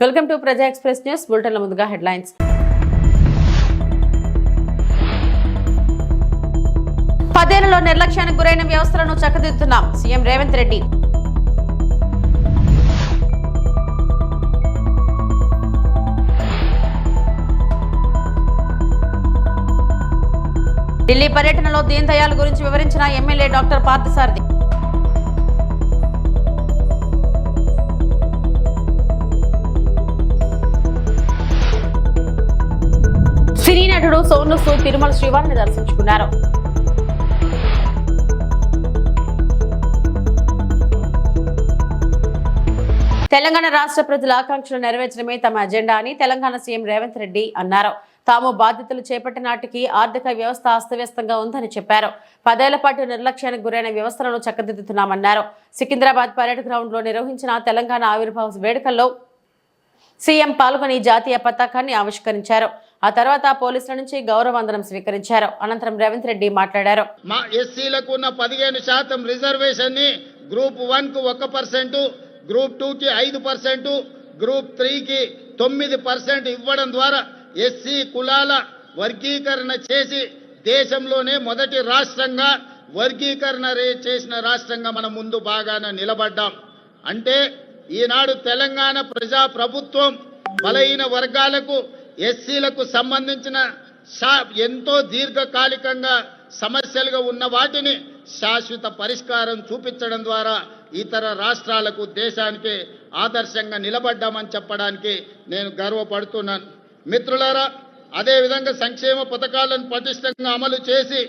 Welcome to ప్రజా express news బులెటిన్ల ముందుగా headlines. పదేళ్లలో నిర్లక్ష్యానికి గురైన వ్యవస్థలను చక్కదిద్దుతున్నాం సీఎం రేవంత్ రెడ్డి. ఢిల్లీ పర్యటనలో దీన్ దయాళ్ గురించి వివరించిన ఎమ్మెల్యే డాక్టర్ పార్థసారథి. సినీ నటుడు సోను సూద్ తిరుమల శ్రీవారిని దర్శించుకున్నారు. తెలంగాణ రాష్ట్ర ప్రజల ఆకాంక్షలు నెరవేర్చడమే తమ అజెండా అని తెలంగాణ సీఎం రేవంత్ రెడ్డి అన్నారు. తాము బాధ్యతలు చేపట్టిన నాటికి ఆర్థిక వ్యవస్థ అస్తవ్యస్తంగా ఉందని చెప్పారు. 10 ఏళ్ల పాటు నిర్లక్ష్యానికి గురైన వ్యవస్థలను చక్కదిద్దుతున్నామన్నారు. సికింద్రాబాద్ పరేడ్ గ్రౌండ్ లో నిర్వహించిన తెలంగాణ ఆవిర్భావ వేడుకల్లో సీఎం పాల్గొని జాతీయ పతాకాన్ని ఆవిష్కరించారు. ఆ తర్వాత పోలీసుల నుంచి గౌరవ వందనం స్వీకరించారు. అనంతరం రేవంత్ రెడ్డి మాట్లాడారు. మా ఎస్సీలకు ఉన్న 15% రిజర్వేషన్ ని గ్రూప్ 1 కు 1%, గ్రూప్ 2 కి 5%, గ్రూప్ 3 కి 9% ఇవ్వడం ద్వారా ఎస్సీ కులాల వర్గీకరణ చేసి దేశంలోనే మొదటి రాష్ట్రంగా వర్గీకరణ చేసిన రాష్ట్రంగా మనం ముందు బాగానే నిలబడ్డాం. అంటే ఈనాడు తెలంగాణ ప్రజా ప్రభుత్వం బలహీన వర్గాలకు ఎస్సీలకు సంబంధించిన ఎంతో దీర్ఘకాలికంగా సమస్యలుగా ఉన్న వాటిని శాశ్వత పరిష్కారం చూపించడం ద్వారా ఇతర రాష్ట్రాలకు దేశానికి ఆదర్శంగా నిలబడ్డామని చెప్పడానికి నేను గర్వపడుతున్నాను. మిత్రులారా, అదేవిధంగా సంక్షేమ పథకాలను పటిష్టంగా అమలు చేసి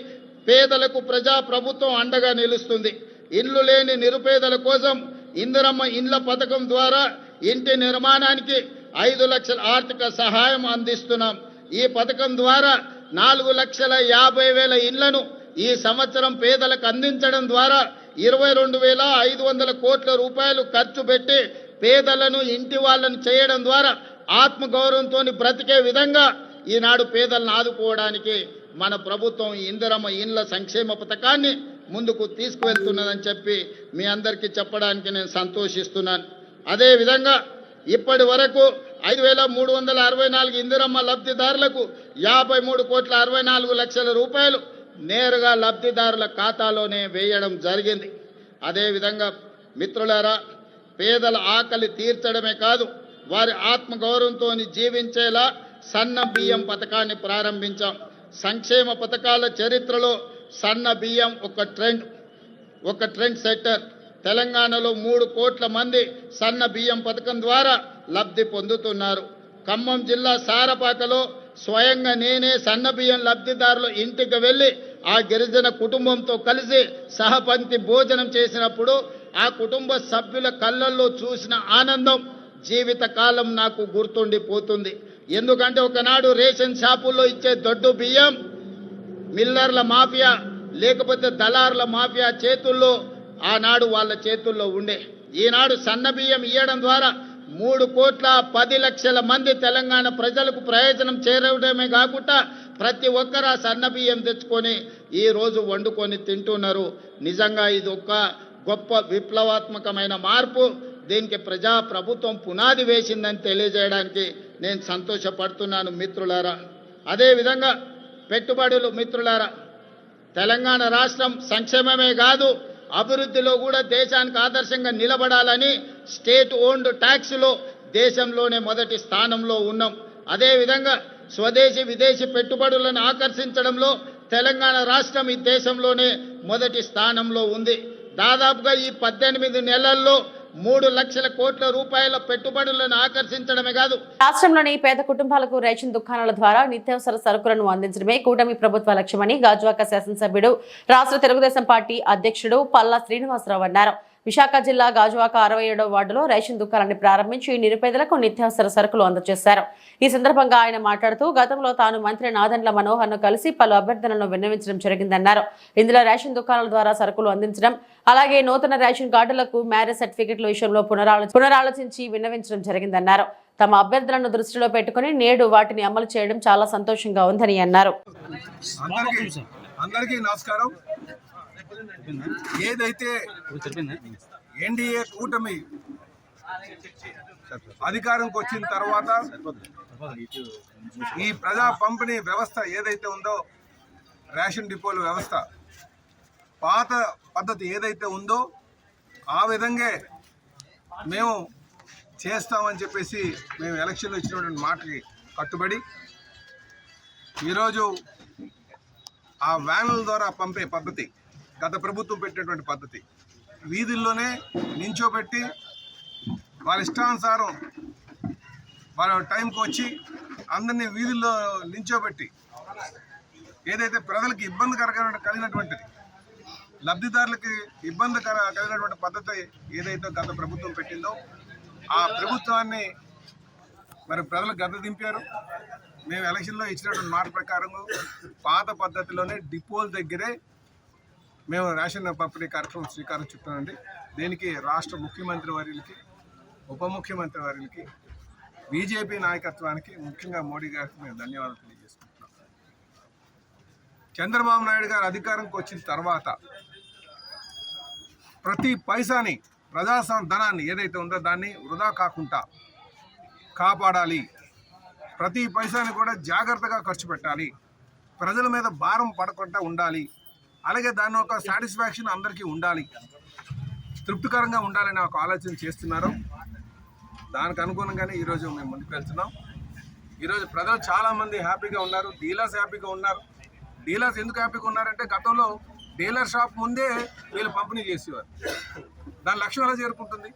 పేదలకు ప్రజా ప్రభుత్వం అండగా నిలుస్తుంది. ఇల్లు లేని నిరుపేదల కోసం ఇందిరమ్మ ఇండ్ల పథకం ద్వారా ఇంటి నిర్మాణానికి 5 లక్షల ఆర్థిక సహాయం అందిస్తున్నాం. ఈ పథకం ద్వారా 4,50,000 ఇళ్లను ఈ సంవత్సరం పేదలకు అందించడం ద్వారా 22,500 కోట్ల రూపాయలు ఖర్చు పెట్టి పేదలను ఇంటి వాళ్ళను చేయడం ద్వారా ఆత్మగౌరవంతో బ్రతికే విధంగా ఈనాడు పేదలను ఆదుకోవడానికి మన ప్రభుత్వం ఇందిరమ్మ ఇండ్ల సంక్షేమ పథకాన్ని ముందుకు తీసుకువెళ్తున్నదని చెప్పి మీ అందరికీ చెప్పడానికి నేను సంతోషిస్తున్నాను. అదేవిధంగా ఇప్పటి వరకు 5,364 ఇందిరమ్మ లబ్ధిదారులకు 53,64,00,000 రూపాయలు నేరుగా లబ్ధిదారుల ఖాతాలోనే వేయడం జరిగింది. అదేవిధంగా మిత్రులారా, పేదల ఆకలి తీర్చడమే కాదు, వారి ఆత్మగౌరవంతో జీవించేలా సన్న బియ్యం పథకాన్ని ప్రారంభించాం. సంక్షేమ పథకాల చరిత్రలో సన్న బియ్యం ఒక ట్రెండ్ సెట్టర్. తెలంగాణలో 3 కోట్ల మంది సన్న బియ్యం పథకం ద్వారా లబ్ధి పొందుతున్నారు. ఖమ్మం జిల్లా సారపాకలో స్వయంగా నేనే సన్న బియ్యం లబ్ధిదారుల ఇంటికి వెళ్ళి ఆ గిరిజన కుటుంబంతో కలిసి సహపంక్తి భోజనం చేసినప్పుడు ఆ కుటుంబ సభ్యుల కళ్ళల్లో చూసిన ఆనందం జీవితకాలం నాకు గుర్తుండిపోతుంది. ఎందుకంటే ఒకనాడు రేషన్ షాపుల్లో ఇచ్చే దొడ్డు బియ్యం మిల్లర్ల మాఫియా లేకపోతే దళారుల మాఫియా చేతుల్లో ఆనాడు వాళ్ళ చేతుల్లో ఉండే. ఈనాడు సన్న బియ్యం ఇవ్వడం ద్వారా 3,10,00,000 మంది తెలంగాణ ప్రజలకు ప్రయోజనం చేరడమే కాకుండా ప్రతి ఒక్కరు ఆ సన్న బియ్యం తెచ్చుకొని ఈ రోజు వండుకొని తింటున్నారు. నిజంగా ఇది ఒక గొప్ప విప్లవాత్మకమైన మార్పు. దీనికి ప్రజా ప్రభుత్వం పునాది వేసిందని తెలియజేయడానికి నేను సంతోషపడుతున్నాను మిత్రులారా. అదేవిధంగా పెట్టుబడులు మిత్రులారా, తెలంగాణ రాష్ట్రం సంక్షేమమే కాదు అభివృద్ధిలో కూడా దేశానికి ఆదర్శంగా నిలబడాలని స్టేట్ ఓన్డ్ ట్యాక్స్లో దేశంలోనే మొదటి స్థానంలో ఉన్నాం. అదేవిధంగా స్వదేశీ విదేశీ పెట్టుబడులను ఆకర్షించడంలో తెలంగాణ రాష్ట్రం ఈ దేశంలోనే మొదటి స్థానంలో ఉంది. దాదాపుగా ఈ 18 నెలల్లో 3 లక్షల కోట్ల రూపాయల పెట్టుబడులను ఆకర్షించడమే కాదు, రాష్ట్రంలోని పేద కుటుంబాలకు రేషన్ దుకాణాల ద్వారా నిత్యావసర సరుకులను అందించడమే కూటమి ప్రభుత్వ లక్ష్యమని గాజువాక శాసనసభ్యుడు రాష్ట్ర తెలుగుదేశం పార్టీ అధ్యక్షుడు పల్లా శ్రీనివాసరావు అన్నారు. విశాఖ జిల్లా గాజువాక 67వ వార్డులో రేషన్ దుకాణాన్ని ప్రారంభించి నిరుపేదలకు నిత్యావసర సరుకులు అందజేశారు. ఈ సందర్భంగా ఆయన మాట్లాడుతూ గతంలో తాను మంత్రి నాదెండ్ల మనోహర్ను కలిసి పలు అభ్యర్థనలను విన్నవించడం జరిగిందన్నారు. ఇందులో రేషన్ దుకాణాల ద్వారా సరుకులు అందించడం, అలాగే నూతన రేషన్ కార్డులకు మ్యారేజ్ సర్టిఫికెట్ల విషయంలో పునరాలోచించి విన్నవించడం జరిగిందన్నారు. తమ అభ్యర్థనలను దృష్టిలో పెట్టుకుని నేడు వాటిని అమలు చేయడం చాలా సంతోషంగా ఉందని అన్నారు. అందరికీ నమస్కారం. ఏదైతే ఎన్డీఏ కూటమి అధికారంకి వచ్చిన తర్వాత ఈ ప్రజా పంపిణీ వ్యవస్థ ఏదైతే ఉందో, రేషన్ డిపోల వ్యవస్థ పాత పద్ధతి ఏదైతే ఉందో ఆ విధంగా మేము చేస్తామని చెప్పేసి మేము ఎలక్షన్లో ఇచ్చినటువంటి మాటకి కట్టుబడి ఈరోజు ఆ వ్యాన్ల ద్వారా పంపే పద్ధతి, గత ప్రభుత్వం పెట్టినటువంటి పద్ధతి, వీధుల్లోనే నించోబెట్టి వాళ్ళ ఇష్టానుసారం వాళ్ళ టైంకి వచ్చి అందరినీ వీధుల్లో నించోబెట్టి ఏదైతే ప్రజలకు ఇబ్బంది కలిగినటువంటిది, లబ్ధిదారులకి ఇబ్బంది కలిగినటువంటి పద్ధతి ఏదైతే గత ప్రభుత్వం పెట్టిందో ఆ ప్రభుత్వాన్ని మరి ప్రజలకు గద్ద దింపారు. మేము ఎలక్షన్లో ఇచ్చినటువంటి మాట ప్రకారం పాత పద్ధతిలోనే డిపోల దగ్గరే మేము రేషన్ పంపిణీ కార్యక్రమం శ్రీకారం చుట్టామండి. దీనికి రాష్ట్ర ముఖ్యమంత్రి వర్యులకి, ఉప ముఖ్యమంత్రి వర్యులకి, బీజేపీ నాయకత్వానికి, ముఖ్యంగా మోడీ గారికి మేము ధన్యవాదాలు తెలియజేసుకుంటున్నాం. చంద్రబాబు నాయుడు గారు అధికారంకి వచ్చిన తర్వాత ప్రతి పైసాని, ధనాన్ని ఏదైతే ఉందో దాన్ని వృధా కాకుండా కాపాడాలి, ప్రతి పైసాని కూడా జాగ్రత్తగా ఖర్చు పెట్టాలి, ప్రజల మీద భారం పడకుండా ఉండాలి, అలాగే దాని ఒక సాటిస్ఫాక్షన్ అందరికీ ఉండాలి, తృప్తికరంగా ఉండాలని ఒక ఆలోచన చేస్తున్నారు. దానికి అనుగుణంగానే ఈరోజు మేము ముందుకు వెళ్తున్నాం. ఈరోజు ప్రజలు చాలామంది హ్యాపీగా ఉన్నారు, డీలర్స్ హ్యాపీగా ఉన్నారు. డీలర్స్ ఎందుకు హ్యాపీగా ఉన్నారంటే గతంలో డీలర్ షాప్ ముందే వీళ్ళు పంపిణీ చేసేవారు. దాని లక్ష్యం ఎలా చేరుకుంటుంది?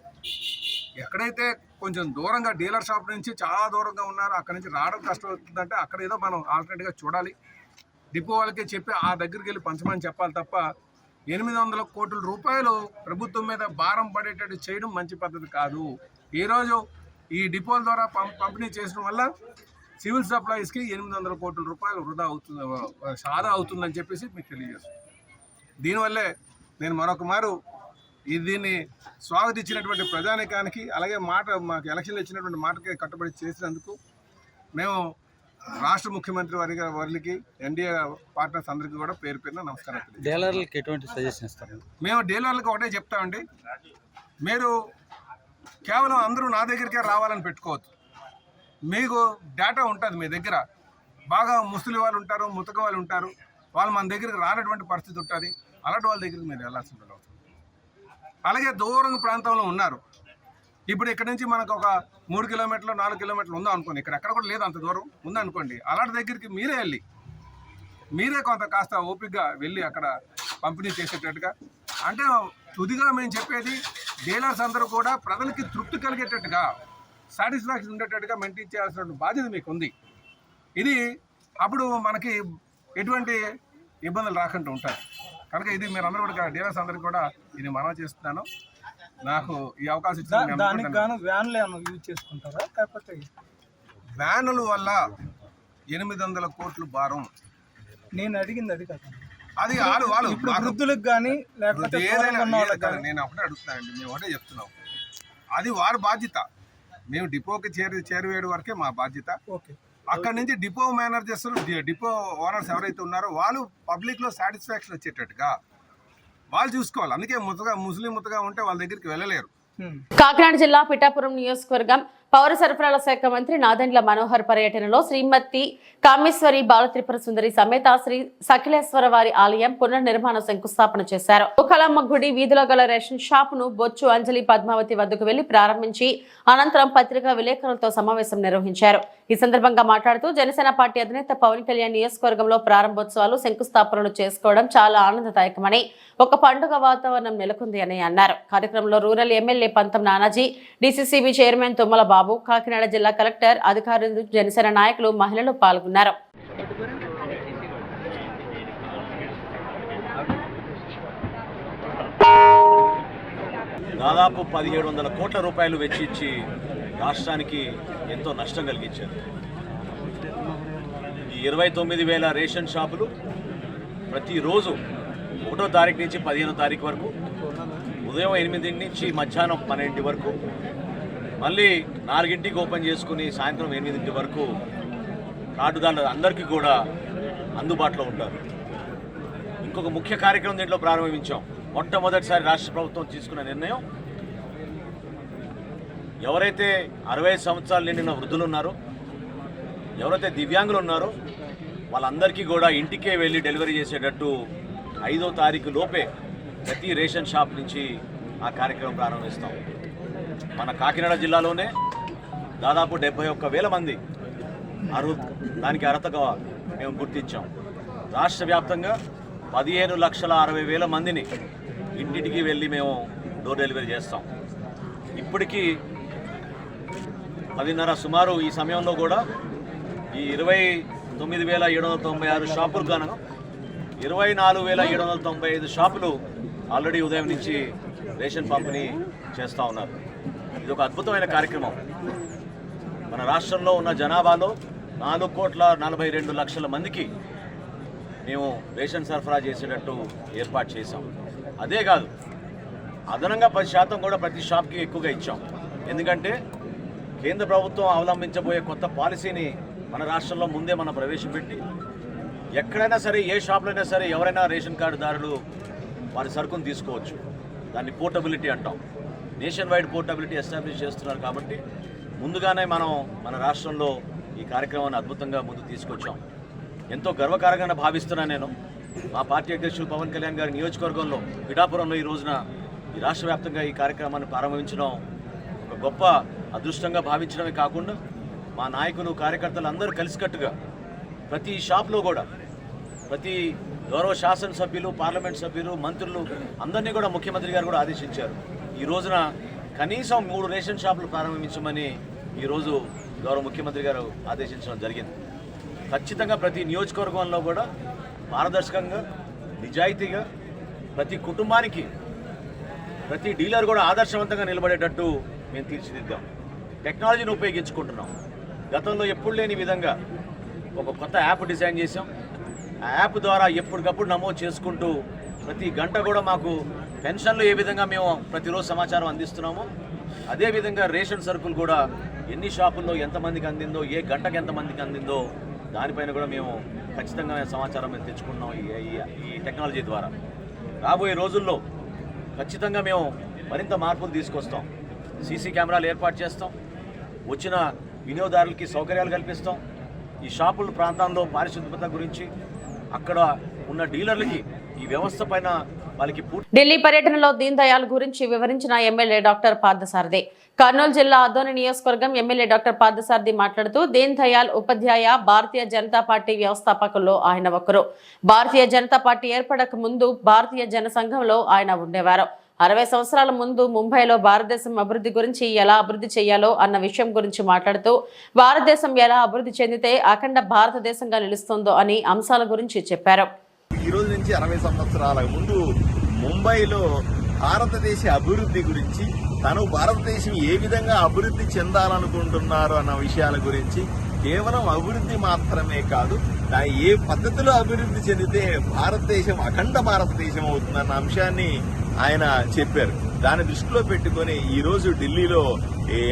ఎక్కడైతే కొంచెం దూరంగా డీలర్ షాప్ నుంచి చాలా దూరంగా ఉన్నారో అక్కడి నుంచి రావడం కష్టం అవుతుందంటే అక్కడ ఏదో మనం ఆల్టర్నేట్గా చూడాలి. డిపో వాళ్ళకే చెప్పి ఆ దగ్గరికి వెళ్ళి పంచమని చెప్పాలి తప్ప 800 కోట్ల రూపాయలు ప్రభుత్వం మీద భారం పడేటట్టు చేయడం మంచి పద్ధతి కాదు. ఈరోజు ఈ డిపోల ద్వారా పంపిణీ చేయడం వల్ల సివిల్ సప్లైస్కి 800 కోట్ల రూపాయలు వృధా అవుతుంది, సాదా అవుతుందని చెప్పేసి మీకు తెలియజేస్తాను. దీనివల్లే నేను మరొక మారు దీన్ని స్వాగతించినటువంటి ప్రజానీకానికి, అలాగే మాకు ఎలక్షన్లు ఇచ్చినటువంటి మాటకి కట్టుబడి చేసినందుకు మేము రాష్ట్ర ముఖ్యమంత్రి వారికి, ఎన్డీఏ పార్ట్నర్స్ అందరికీ కూడా పేరు పేరున నమస్కారం. డీలర్లకు ఎటువంటి సజెషన్ ఇస్తారు? మేము డీలర్లకు ఒకటే చెప్తామండి, మీరు కేవలం అందరూ నా దగ్గరికే రావాలని పెట్టుకోవద్దు. మీకు డేటా ఉంటుంది మీ దగ్గర, బాగా ముసలి వాళ్ళు ఉంటారు, ముతక వాళ్ళు ఉంటారు, వాళ్ళు మన దగ్గరికి రానటువంటి పరిస్థితి ఉంటుంది. అలాంటి వాళ్ళ దగ్గరికి మీరు వెళ్ళాల్సి ఉంటుంది. అలాగే దూరం ప్రాంతంలో ఉన్నారు, ఇప్పుడు ఇక్కడ నుంచి మనకు ఒక 3 కిలోమీటర్లు 4 కిలోమీటర్లు ఉందా అనుకోండి, ఎక్కడ కూడా లేదు అంత దూరం ఉందనుకోండి, అలాంటి దగ్గరికి మీరే కొంత కాస్త ఓపికగా వెళ్ళి అక్కడ పంపిణీ చేసేటట్టుగా, అంటే తుదిగా మేము చెప్పేది డీలర్స్ అందరూ కూడా ప్రజలకి తృప్తి కలిగేటట్టుగా, సాటిస్ఫాక్షన్ ఉండేటట్టుగా మెయింటైన్ చేయాల్సిన బాధ్యత మీకు ఉంది. ఇది అప్పుడు మనకి ఎటువంటి ఇబ్బందులు రాకుండా ఉంటాయి. కనుక ఇది మీరు అందరూ కూడా డీలర్స్ అందరికీ కూడా ఇది మనవి చేస్తున్నాను. నాకు ఈ అవకాశం ఇచ్చిన దానికి గాను వ్యాన్లు ఏమైనా యూజ్ చేసుకుంటారా? లేకపోతే వ్యానుల వల్ల 800 కోట్ల భారం నేను అడిగింది అది కాదు. అది వాళ్ళు ఇప్పుడు వృద్ధులకు కానీ లేకపోతే నేను ఒకటే అడుగుతున్నానండి, మేము ఒకటే చెప్తున్నాం, అది వారి బాధ్యత. మేము డిపోకి చేరువేయడం వరకే మా బాధ్యత. ఓకే, అక్కడి నుంచి డిపో మేనేజర్స్, డిపో ఓనర్స్ ఎవరైతే ఉన్నారో వాళ్ళు పబ్లిక్లో సాటిస్ఫాక్షన్ వచ్చేటట్టుగా వాళ్ళు చూసుకోవాలి. అందుకే ముస్లిం ముతగా ఉంటే వాళ్ళ దగ్గరికి వెళ్ళలేరు. కాకినాడ జిల్లా పిఠాపురం నియోజకవర్గం పౌర సరఫరాల శాఖ మంత్రి నాదెండ్ల మనోహర్ పర్యటనలో శ్రీమతి కామేశ్వరి బాలత్రిపుర సుందరి సమేత శ్రీ సఖిలేశ్వర వారి ఆలయం పునర్నిర్మాణ శంకుస్థాపన చేశారు. ఒకలమ్మ గుడి వీధిలో గల రేషన్ షాప్ ను బొచ్చు అంజలి పద్మావతి వద్దకు వెళ్లి ప్రారంభించి అనంతరం పత్రికా విలేకరులతో సమావేశం నిర్వహించారు. ఈ సందర్భంగా మాట్లాడుతూ జనసేన పార్టీ అధినేత పవన్ కళ్యాణ్ నియోజకవర్గంలో ప్రారంభోత్సవాలు శంకుస్థాపనలు చేసుకోవడం చాలా ఆనందదాయకమని, ఒక పండుగ వాతావరణం నెలకొంది అని అన్నారు. కార్యక్రమంలో రూరల్ ఎమ్మెల్యే పంతం నానాజీ, డీసీసీబీ చైర్మన్ తుమ్మల బాబు, కాకినాడ జిల్లా కలెక్టర్, అధికారులు, జనసేన నాయకులు, మహిళలు పాల్గొన్నారు. దాదాపు 1700 కోట్ల రూపాయలు వెచ్చించి రాష్ట్రానికి ఎంతో నష్టం కలిగించారు. ఈ 29,000 రేషన్ షాపులు ప్రతిరోజు 1వ తారీఖు నుంచి 15వ తారీఖు వరకు ఉదయం 8 నుంచి మధ్యాహ్నం 12 వరకు, మళ్ళీ 4ంటికి ఓపెన్ చేసుకుని సాయంత్రం 8 వరకు కార్డుదారులు అందరికీ కూడా అందుబాటులో ఉంటారు. ఇంకొక ముఖ్య కార్యక్రమం దీంట్లో ప్రారంభించాం. మొట్టమొదటిసారి రాష్ట్ర ప్రభుత్వం తీసుకున్న నిర్ణయం ఎవరైతే 65 సంవత్సరాలు నిండిన వృద్ధులు ఉన్నారో, ఎవరైతే దివ్యాంగులు ఉన్నారో వాళ్ళందరికీ కూడా ఇంటికే వెళ్ళి డెలివరీ చేసేటట్టు 5వ తారీఖు లోపే ప్రతి రేషన్ షాప్ నుంచి ఆ కార్యక్రమం ప్రారంభిస్తాం. మన కాకినాడ జిల్లాలోనే దాదాపు 71,000 మంది దానికి అర్హతగా మేము గుర్తించాం. రాష్ట్ర వ్యాప్తంగా 15,60,000 మందిని ఇంటింటికి వెళ్ళి మేము డోర్ డెలివరీ చేస్తాం. ఇప్పటికీ 10:30 సుమారు ఈ సమయంలో కూడా ఈ 29,796 షాపులు గాను 24,795 షాపులు ఆల్రెడీ ఉదయం నుంచి రేషన్ పంపిణీ చేస్తూ ఉన్నారు. ఇది ఒక అద్భుతమైన కార్యక్రమం. మన రాష్ట్రంలో ఉన్న జనాభాలో 4,42,00,000 మందికి మేము రేషన్ సరఫరా చేసేటట్టు ఏర్పాటు చేశాం. అదే కాదు, అదనంగా 10% కూడా ప్రతి షాప్కి ఎక్కువగా ఇచ్చాం. ఎందుకంటే కేంద్ర ప్రభుత్వం అవలంబించబోయే కొత్త పాలసీని మన రాష్ట్రంలో ముందే మనం ప్రవేశపెట్టి ఎక్కడైనా సరే, ఏ షాప్లో అయినా సరే ఎవరైనా రేషన్ కార్డుదారులు వారి సరుకును తీసుకోవచ్చు. దాన్ని పోర్టబిలిటీ అంటాం. నేషన్ వైడ్ పోర్టబిలిటీ ఎస్టాబ్లిష్ చేస్తున్నారు కాబట్టి ముందుగానే మనం మన రాష్ట్రంలో ఈ కార్యక్రమాన్ని అద్భుతంగా ముందుకు తీసుకొచ్చాం. ఎంతో గర్వకారంగా భావిస్తున్నాను నేను. మా పార్టీ అధ్యక్షులు పవన్ కళ్యాణ్ గారి నియోజకవర్గంలో పిఠాపురంలో ఈ రోజున ఈ రాష్ట్ర వ్యాప్తంగా ఈ కార్యక్రమాన్ని ప్రారంభించడం ఒక గొప్ప అదృష్టంగా భావించడమే కాకుండా మా నాయకులు, కార్యకర్తలు అందరూ కలిసికట్టుగా ప్రతి షాప్లో కూడా ప్రతి గౌరవ శాసనసభ్యులు, పార్లమెంట్ సభ్యులు, మంత్రులు అందరినీ కూడా ముఖ్యమంత్రి గారు కూడా ఆదేశించారు. ఈ రోజున కనీసం 3 రేషన్ షాపులు ప్రారంభించమని ఈరోజు గౌరవ ముఖ్యమంత్రి గారు ఆదేశించడం జరిగింది. ఖచ్చితంగా ప్రతి నియోజకవర్గంలో కూడా పారదర్శకంగా, నిజాయితీగా ప్రతి కుటుంబానికి, ప్రతి డీలర్ కూడా ఆదర్శవంతంగా నిలబడేటట్టు మేము తీర్చిదిద్దాం. టెక్నాలజీని ఉపయోగించుకుంటున్నాం. గతంలో ఎప్పుడు లేని విధంగా ఒక కొత్త యాప్ డిజైన్ చేసాం. ఆ యాప్ ద్వారా ఎప్పటికప్పుడు నమోదు చేసుకుంటూ ప్రతి గంట కూడా మాకు పెన్షన్లు ఏ విధంగా మేము ప్రతిరోజు సమాచారం అందిస్తున్నామో అదేవిధంగా రేషన్ సరుకులు కూడా ఎన్ని షాపుల్లో ఎంతమందికి అందిందో, ఏ గంటకు ఎంతమందికి అందిందో దానిపైన కూడా మేము ఖచ్చితంగా సమాచారం మేము తెచ్చుకుంటున్నాం ఈ టెక్నాలజీ ద్వారా. రాబోయే రోజుల్లో ఖచ్చితంగా మేము మరింత మార్పులు తీసుకొస్తాం. సీసీ కెమెరాలు ఏర్పాటు చేస్తాం. వచ్చిన వినియోగదారులకి సౌకర్యాలు కల్పిస్తాం. ఈ షాపుల ప్రాంతాల్లో పారిశుద్ధ్యత గురించి, అక్కడ ఉన్న డీలర్లకి ఈ వ్యవస్థ పైన వాళ్ళకి ఢిల్లీ పర్యటనలో దీన్ దయాళ్ గురించి వివరించిన ఎమ్మెల్యే డాక్టర్ పార్థసారథి. కర్నూలు జిల్లా అదోని నియోజకవర్గం ఎమ్మెల్యే డాక్టర్ పార్థసారథి మాట్లాడుతూ దీన్ దయాళ్ ఉపాధ్యాయ భారతీయ జనతా పార్టీ వ్యవస్థాపకుల్లో ఆయన ఒకరు. భారతీయ జనతా పార్టీ ఏర్పడక ముందు భారతీయ జనసంఘంలో ఆయన ఉండేవారు. 60 సంవత్సరాల ముందు ముంబైలో భారతదేశం అభివృద్ధి గురించి ఎలా అభివృద్ధి చేయాలో అన్న విషయం గురించి మాట్లాడుతూ భారతదేశం ఎలా అభివృద్ధి చెందితే అఖండ భారతదేశంగా నిలుస్తుందో అని అంశాల గురించి చెప్పారు. ఈ రోజు నుంచి 60 సంవత్సరాల ముందు ముంబైలో భారతదేశ అభివృద్ధి గురించి, తను భారతదేశం ఏ విధంగా అభివృద్ధి చెందాలనుకుంటున్నారు అన్న విషయాల గురించి, కేవలం అభివృద్ధి మాత్రమే కాదు, ఏ పద్ధతిలో అభివృద్ధి చెందితే భారతదేశం అఖండ భారతదేశం అవుతుందన్న అంశాన్ని ఆయన చెప్పారు. దాన్ని దృష్టిలో పెట్టుకుని ఈ రోజు ఢిల్లీలో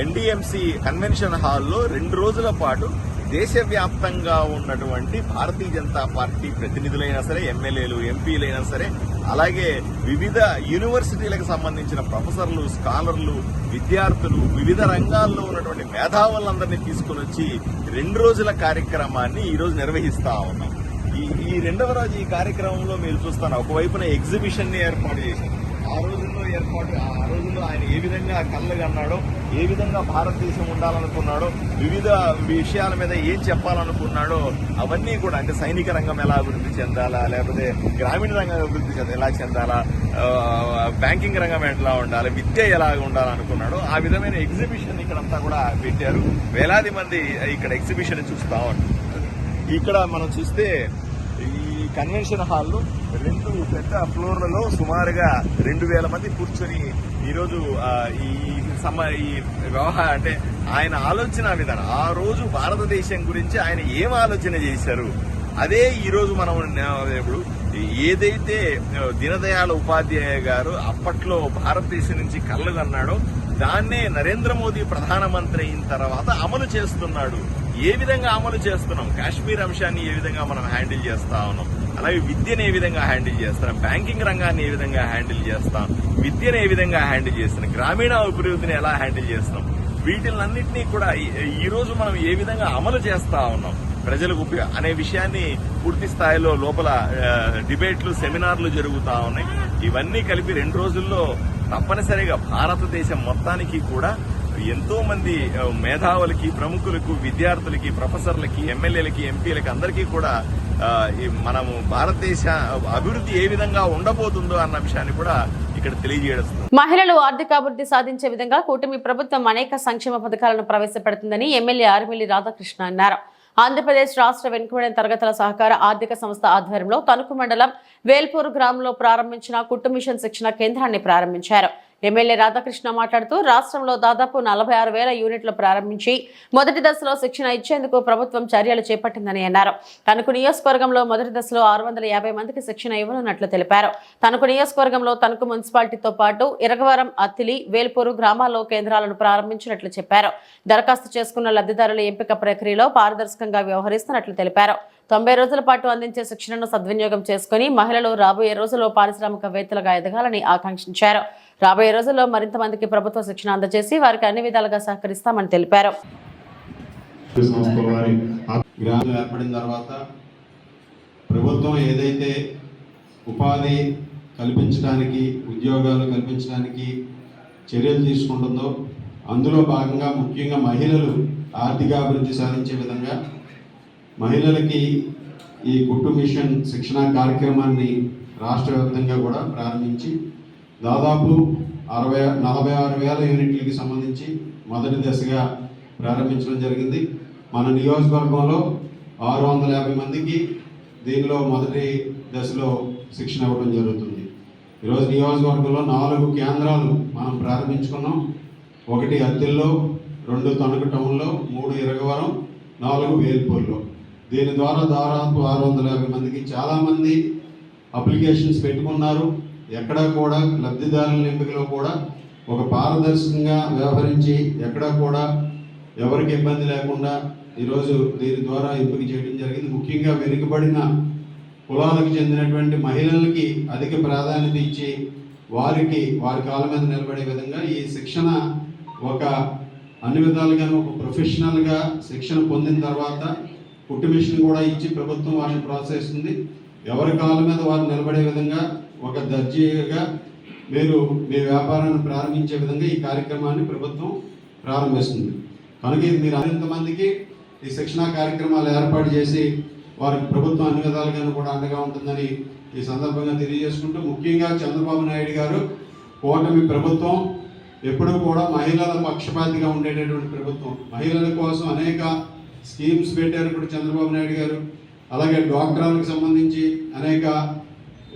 ఎన్డీఎంసీ కన్వెన్షన్ హాల్లో 2 రోజుల పాటు దేశవ్యాప్తంగా ఉన్నటువంటి భారతీయ జనతా పార్టీ ప్రతినిధులైనా సరే, ఎమ్మెల్యేలు, ఎంపీలైనా సరే, అలాగే వివిధ యూనివర్సిటీలకు సంబంధించిన ప్రొఫెసర్లు, స్కాలర్లు, విద్యార్థులు, వివిధ రంగాల్లో ఉన్నటువంటి మేధావులందరినీ తీసుకుని వచ్చి 2 రోజుల కార్యక్రమాన్ని ఈ రోజు నిర్వహిస్తా ఉన్నాం. ఈ 2వ రోజు ఈ కార్యక్రమంలో మీరు చూస్తాను, ఒకవైపున ఎగ్జిబిషన్ ని ఏర్పాటు చేశారు. ఆ రోజుల్లో ఆయన ఏ విధంగా కళ్ళు కన్నాడో, ఏ విధంగా భారతదేశం ఉండాలనుకున్నాడో, వివిధ విషయాల మీద ఏం చెప్పాలనుకున్నాడో అవన్నీ కూడా, అంటే సైనిక రంగం ఎలా అభివృద్ధి చెందాలా, లేకపోతే గ్రామీణ రంగం అభివృద్ధి ఎలా చెందాలా, బ్యాంకింగ్ రంగం ఎట్లా ఉండాలి, విద్య ఎలా ఉండాలనుకున్నాడో ఆ విధమైన ఎగ్జిబిషన్ ఇక్కడంతా కూడా పెట్టారు. వేలాది మంది ఇక్కడ ఎగ్జిబిషన్ చూస్తా ఉంటారు. ఇక్కడ మనం చూస్తే ఈ కన్వెన్షన్ హాల్లో 2 పెద్ద ఫ్లోర్లలో సుమారుగా 2,000 మంది కూర్చొని ఈరోజు ఈ వ్యవహారం, అంటే ఆయన ఆలోచన విధానం, ఆ రోజు భారతదేశం గురించి ఆయన ఏం ఆలోచన చేశారు, అదే ఈ రోజు మనం ఇప్పుడు ఏదైతే దీనదయాళ్ ఉపాధ్యాయ గారు అప్పట్లో భారతదేశం నుంచి కళ్ళు కన్నాడో దాన్నే నరేంద్ర మోదీ ప్రధానమంత్రి అయిన తర్వాత అమలు చేస్తున్నాడు. ఏ విధంగా అమలు చేస్తున్నాం, కాశ్మీర్ అంశాన్ని ఏ విధంగా మనం హ్యాండిల్ చేస్తా ఉన్నాం, అలాగే విద్యను ఏ విధంగా హ్యాండిల్ చేస్తున్నాం, బ్యాంకింగ్ రంగాన్ని ఏ విధంగా హ్యాండిల్ చేస్తాం, విద్యను ఏ విధంగా హ్యాండిల్ చేస్తున్నాం, గ్రామీణ అభివృద్ధిని ఎలా హ్యాండిల్ చేస్తున్నాం, వీటిలన్నింటినీ కూడా ఈ రోజు మనం ఏ విధంగా అమలు చేస్తా ఉన్నాం ప్రజలకు అనే విషయాన్ని పూర్తి స్థాయిలో లోపల డిబేట్లు సెమినార్లు జరుగుతా ఉన్నాయి. ఇవన్నీ కలిపి 2 రోజుల్లో తప్పనిసరిగా భారతదేశం మొత్తానికి కూడా ఎంతో మంది మేధావులకి, ప్రముఖులకు, విద్యార్థులకి, ప్రొఫెసర్లకి, ఎమ్మెల్యేలకి, ఎంపీలకి అందరికీ కూడా మనము భారతదేశ అభివృద్ధి ఏ విధంగా ఉండబోతుందో అన్న విషయాన్ని కూడా ఇక్కడ తెలియజేయడం. మహిళలు ఆర్థికాభివృద్ధి సాధించే విధంగా కూటమి ప్రభుత్వం అనేక సంక్షేమ పథకాలను ప్రవేశపెడుతుందని ఎమ్మెల్యే ఆర్మిల్లి రాధాకృష్ణ అన్నారు. ఆంధ్రప్రదేశ్ రాష్ట్ర వెనుకబడిన తరగతుల సహకార ఆర్థిక సంస్థ ఆధ్వర్యంలో తణుకు మండలం వేల్పూరు గ్రామంలో ప్రారంభించిన కుట్టు మిషన్ శిక్షణ కేంద్రాన్ని ప్రారంభించారు. ఎమ్మెల్యే రాధాకృష్ణ మాట్లాడుతూ రాష్ట్రంలో దాదాపు 46,000 యూనిట్లు ప్రారంభించి మొదటి దశలో శిక్షణ ఇచ్చేందుకు ప్రభుత్వం చర్యలు చేపట్టిందని అన్నారు. తణుకు నియోజకవర్గంలో మొదటి దశలో 650 మందికి శిక్షణ ఇవ్వనున్నట్లు తెలిపారు. తణుకు నియోజకవర్గంలో తణుకు మున్సిపాలిటీతో పాటు ఇరగవరం, అత్తిలి, వేల్పూరు గ్రామాల్లో కేంద్రాలను ప్రారంభించినట్లు చెప్పారు. దరఖాస్తు చేసుకున్న లబ్ధిదారుల ఎంపిక ప్రక్రియలో పారదర్శకంగా వ్యవహరిస్తున్నట్లు తెలిపారు. 90 రోజుల పాటు అందించే శిక్షణను సద్వినియోగం చేసుకుని మహిళలు రాబోయే రోజుల్లో పారిశ్రామికవేత్తలుగా ఎదగాలని ఆకాంక్షించారు. రాబోయే రోజుల్లో మరింత మందికి ప్రభుత్వ శిక్షణ అందజేసి వారికి అన్ని విధాలుగా సహకరిస్తామని తెలిపారు. ఏర్పడిన తర్వాత ప్రభుత్వం ఏదైతే ఉపాధి కల్పించడానికి, ఉద్యోగాలు కల్పించడానికి చర్యలు తీసుకుంటుందో అందులో భాగంగా ముఖ్యంగా మహిళలు ఆర్థికాభివృద్ధి సాధించే విధంగా మహిళలకి ఈ కుట్టు మిషన్ శిక్షణ కార్యక్రమాన్ని రాష్ట్ర వ్యాప్తంగా కూడా ప్రారంభించి దాదాపు 46,000 యూనిట్లకి సంబంధించి మొదటి దశగా ప్రారంభించడం జరిగింది. మన నియోజకవర్గంలో 650 మందికి దీనిలో మొదటి దశలో శిక్షణ ఇవ్వడం జరుగుతుంది. ఈరోజు నియోజకవర్గంలో 4 కేంద్రాలు మనం ప్రారంభించుకున్నాం. 1 అత్తిల్లో, 2 తణుకు టౌన్లో, 3 ఇరగవరం, 4 వేల్పూర్లో. దీని ద్వారా దాదాపు 650 మందికి చాలామంది అప్లికేషన్స్ పెట్టుకున్నారు. ఎక్కడా కూడా లబ్ధిదారుల ఎంపికలో కూడా ఒక పారదర్శకంగా వ్యవహరించి ఎక్కడా కూడా ఎవరికి ఇబ్బంది లేకుండా ఈరోజు దీని ద్వారా ఎంపిక చేయడం జరిగింది. ముఖ్యంగా వెనుకబడిన కులాలకు చెందినటువంటి మహిళలకి అధిక ప్రాధాన్యత ఇచ్చి వారి కాళ్ళ మీద నిలబడే విధంగా ఈ శిక్షణ అన్ని విధాలుగాను ఒక ప్రొఫెషనల్గా శిక్షణ పొందిన తర్వాత కుట్టు మిషన్ కూడా ఇచ్చి ప్రభుత్వం వారిని ప్రోత్సహిస్తుంది. ఎవరి కాళ్ళ మీద వారు నిలబడే విధంగా ఒక దర్జీగా మీరు మీ వ్యాపారాన్ని ప్రారంభించే విధంగా ఈ కార్యక్రమాన్ని ప్రభుత్వం ప్రారంభిస్తుంది. కనుక ఇది మీరు మరింతమందికి ఈ శిక్షణా కార్యక్రమాలు ఏర్పాటు చేసి వారికి ప్రభుత్వం అన్ని విధాలుగాను కూడా అండగా ఉంటుందని ఈ సందర్భంగా తెలియజేసుకుంటూ, ముఖ్యంగా చంద్రబాబు నాయుడు గారు కూటమి ప్రభుత్వం ఎప్పుడూ కూడా మహిళల పక్షపాతిగా ఉండేటటువంటి ప్రభుత్వం. మహిళల కోసం అనేక స్కీమ్స్ పెట్టారు ఇప్పుడు చంద్రబాబు నాయుడు గారు. అలాగే డ్వాక్రాలకు సంబంధించి అనేక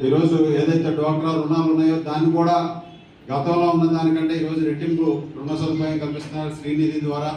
ఈరోజు ఏదైతే డ్వాక్రా రుణాలు ఉన్నాయో దాన్ని కూడా గతంలో ఉన్న దానికంటే ఈరోజు రెట్టింపు రుణ సదుపాయం కల్పిస్తున్నారు శ్రీనిధి ద్వారా.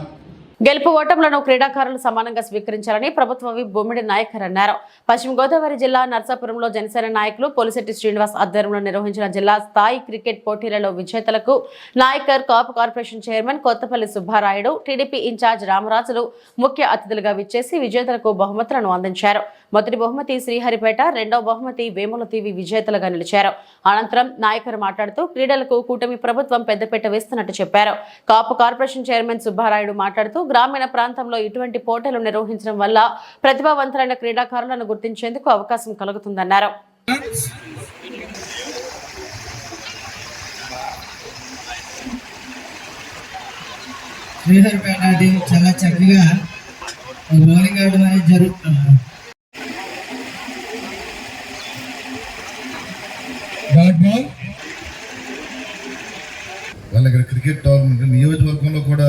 గెలుపు ఓటములను క్రీడాకారులు సమానంగా స్వీకరించాలని ప్రభుత్వ విప్ బొమ్మిడి నాయకర్ అన్నారు. పశ్చిమ గోదావరి జిల్లా నర్సాపురంలో జనసేన నాయకులు పోలిశెట్టి శ్రీనివాస్ ఆధ్వర్యంలో నిర్వహించిన జిల్లా స్థాయి క్రికెట్ పోటీలలో విజేతలకు Nayakar Kapu corporation chairman Kothapalli Subbarayudu, TDP incharge రామరాజులు ముఖ్య అతిథులుగా విచ్చేసి విజేతలకు బహుమతులను అందించారు. మొదటి బహుమతి శ్రీహరిపేట, రెండవ బహుమతి వేముల తీవి విజేతలుగా నిలిచారు. అనంతరం నాయకర్ మాట్లాడుతూ క్రీడలకు కూటమి ప్రభుత్వం పెద్దపీట వేస్తున్నట్టు చెప్పారు. కాపు కార్పొరేషన్ చైర్మన్ సుబ్బారాయుడు మాట్లాడుతూ గ్రామీణ ప్రాంతంలో ఇటువంటి పోటీలు నిర్వహించడం వల్ల ప్రతిభావంతులైన క్రీడాకారులను గుర్తించేందుకు అవకాశం కలుగుతుందన్నారు. చాలా చక్కగా బౌలింగ్ ఆడడం అనేది జరుగుతుంది. వాళ్ళకి క్రికెట్ టోర్నమెంట్ నియోజకవర్గంలో కూడా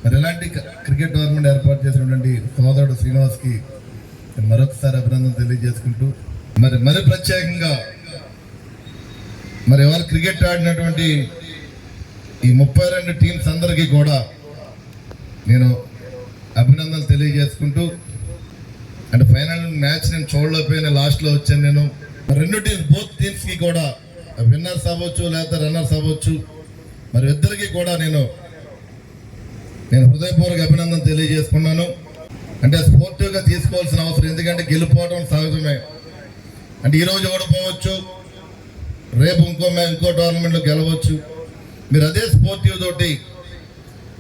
మరి ఎలాంటి క్రికెట్ టోర్నమెంట్ ఏర్పాటు చేసినటువంటి సోదరుడు శ్రీనివాస్కి మరొకసారి అభినందన తెలియజేసుకుంటూ మరి ప్రత్యేకంగా మరి ఎవరు క్రికెట్ ఆడినటువంటి ఈ 32 టీమ్స్ అందరికీ కూడా నేను అభినందనలు తెలియజేసుకుంటూ, అంటే ఫైనల్ మ్యాచ్ నేను చూడలేకపోయినా లాస్ట్లో వచ్చాను నేను. 2 టీమ్స్ బోత్ టీమ్స్కి కూడా విన్నర్స్ అవ్వచ్చు లేకపోతే రన్నర్స్ అవ్వచ్చు, మరి ఇద్దరికి కూడా నేను హృదయపూర్వక అభినందన తెలియజేసుకున్నాను. అంటే స్పోర్టివ్గా తీసుకోవాల్సిన అవసరం, ఎందుకంటే గెలుపోవడం సహజమే. అంటే ఈరోజు ఓడిపోవచ్చు, రేపు ఇంకో టోర్నమెంట్లో గెలవచ్చు. మీరు అదే స్పోర్టివ్ తోటి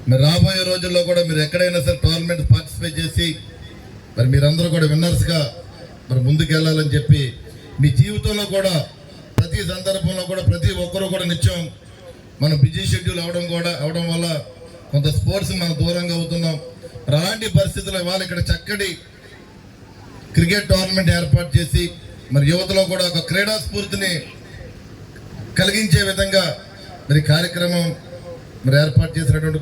మరి రాబోయే రోజుల్లో కూడా మీరు ఎక్కడైనా సరే టోర్నమెంట్ పార్టిసిపేట్ చేసి మరి మీరందరూ కూడా విన్నర్స్గా మరి ముందుకు వెళ్ళాలని చెప్పి మీ జీవితంలో కూడా ప్రతి సందర్భంలో కూడా ప్రతి ఒక్కరూ కూడా నిత్యం మనం బిజీ షెడ్యూల్ అవడం వల్ల కొంత స్పోర్ట్స్ మనం దూరంగా అవుతున్నాం. అలాంటి పరిస్థితుల్లో ఇవాళ ఇక్కడ చక్కటి క్రికెట్ టోర్నమెంట్ ఏర్పాటు చేసి మరి యువతలో కూడా ఒక క్రీడా స్ఫూర్తిని కలిగించే విధంగా మరి కార్యక్రమం మరి ఏర్పాటు చేసినటువంటి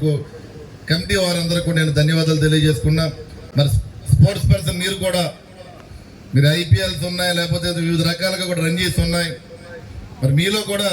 కమిటీ వారందరూ కూడా నేను ధన్యవాదాలు తెలియజేసుకున్నా. మరి స్పోర్ట్స్ పర్సన్ మీరు ఐపీఎల్స్ ఉన్నాయి, లేకపోతే వివిధ రకాలుగా కూడా రంజీస్ ఉన్నాయి. మరి మీలో కూడా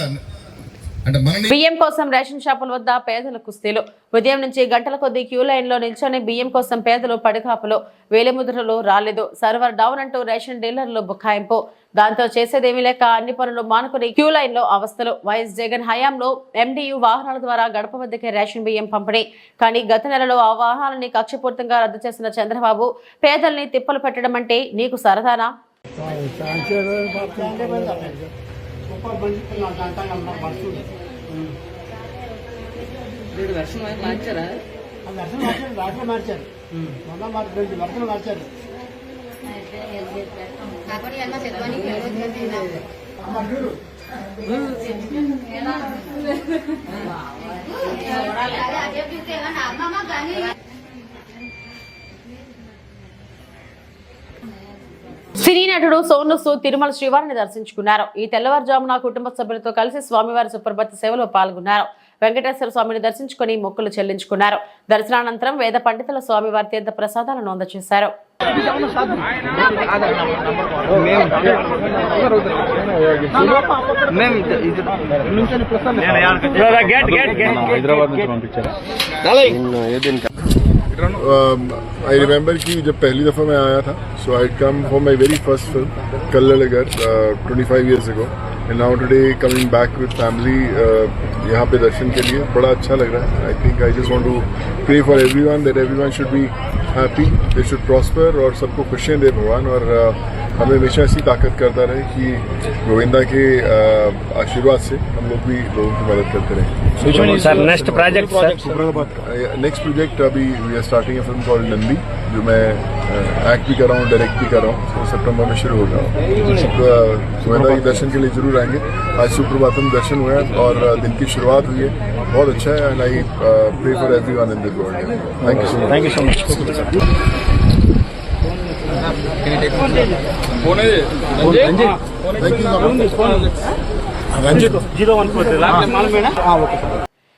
అంటే బియ్యం కోసం రేషన్ షాపుల వద్ద పేదల కుస్తీలు. ఉదయం నుంచి గంటల కొద్దీ క్యూ లైన్ లో నిల్చొని బియ్యం కోసం పేదలు పడికాపులు. వేలిముద్రలు రాలేదు, సర్వర్ డౌన్ అంటూ రేషన్ డీలర్లు బుకాయింపు. దాంతో చేసేదేమీ లేక అన్ని పనులు మానుకుని క్యూ లైన్ లో అవస్థలు. వైఎస్ జగన్ హయాంలో MDU వాహనాల ద్వారా గడప వద్దకే రేషన్ బియ్యం పంపిణీ. కానీ గత నెలలో ఆ వాహనాలని కక్షపూర్తంగా రద్దు చేసిన చంద్రబాబు పేదల్ని తిప్పలు పెట్టడం అంటే నీకు సరదానా? సినీ నటుడు సోను సూద్ తిరుమల శ్రీవారిని దర్శించుకున్నారు. ఈ తెల్లవారుజామున కుటుంబ సభ్యులతో కలిసి స్వామివారి సుప్రభాత సేవలో పాల్గొన్నారు. వెంకటేశ్వర స్వామిని దర్శించుకుని మొక్కులు చెల్లించుకున్నారు. దర్శనానంతరం వేద పండితుల స్వామివారి తీర్థ ప్రసాదాలను అందజేశారు. I remember कि जब पहली दफ़ा मैं आया था, so I come for my very first film, Kallalagar, 25 years ago, and now today coming back with family, यहाँ पे दर्शन के लिए बड़ा अच्छा लग रहा है. I think I just want to pray for everyone that everyone should be happy, they should prosper और सबको खुशियाँ दे भगवान और हमें हमेशा ऐसी ताकत करता रहे कि गोविंदा के आशीर्वाद से हम लोग भी लोगों की मदद करते रहे. Sir next project next project अभी we are starting a film called Nandi, जो मैं एक्ट भी कर रहा हूँ, डायरेक्ट भी कर रहा हूँ. तो सितंबर में शुरू होगा. गोविंदा के दर्शन के लिए जरूर आएंगे. आज सुप्रभातम दर्शन हुआ है और दिन की शुरुआत हुई है. बहुत अच्छा है and I pray for everyone in this world. Thank you so much.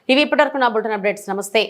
ఇవి ఇప్పటివరకు నా బులెటిన్ అప్డేట్స్. నమస్తే.